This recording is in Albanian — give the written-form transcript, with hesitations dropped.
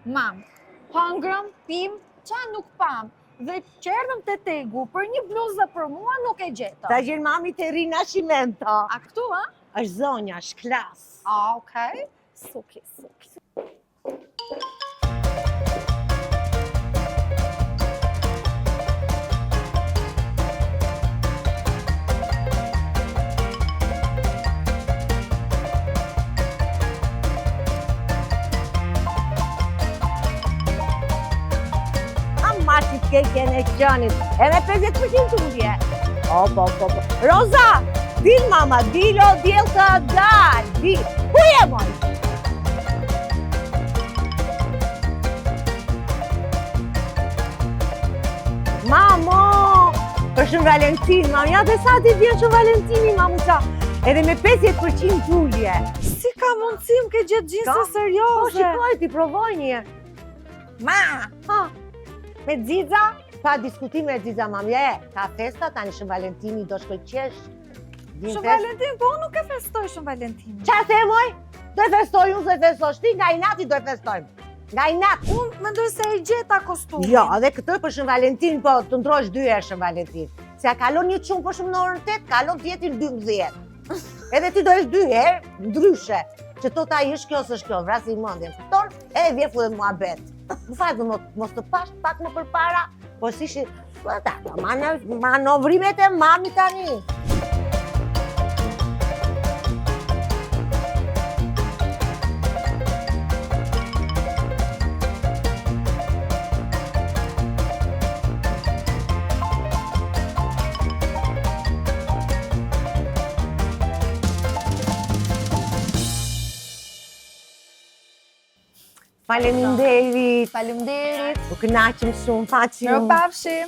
Mam, hëngrëm, pim, qa nuk pam. Dhe që erdhëm të tegu, për një bluzë për mua nuk e gjeta. Ta gjenë mami të Rinascimento. A këtu, ha? Është zonja, është klas. A, okej. Suki. Mashit kekjen e qënit, edhe 50% ullje. Po. Roza, dil mama, dil o djel të dal, dil. Ku je moj? Mamo, për Shën Valentin, mam, ja dhe sa ti vjen Shën Valentini, mamuca. Edhe me 50% ullje. Si ka mundësim ke gjithë gjinse serioze? Po, shikoj, ti provoj një. Ma! Ha. Me Ziza, ka diskutim me Ziza mamje, ka festa, tani Shën Valentini do shkëllqesh. Shën Valentin, po nuk e festoj Shën Valentini. Qa the moj? Do e festoj, unë se festoj shti, nga i nati do e festojmë. Nga i nati. Unë mendoj se e gjeta kostumin. Jo, edhe këtë për Shën Valentin, po të ndrosh 2 herë Shën Valentin. Se a kalon një qumë për shumë në orën 8, kalon të jetin 12. Edhe ti do esh 2 herë, ndryshe. Që to ta ish kjo së shkjo, vrasi i mëndjen. Këton, e vjefu dhe mua bet. Më fajtë dhe mos të pash pak më përpara, po si shi, manovrimet e mami tani. Faleminderit. U kënaqëm shumë, paqim. Mirupafshim.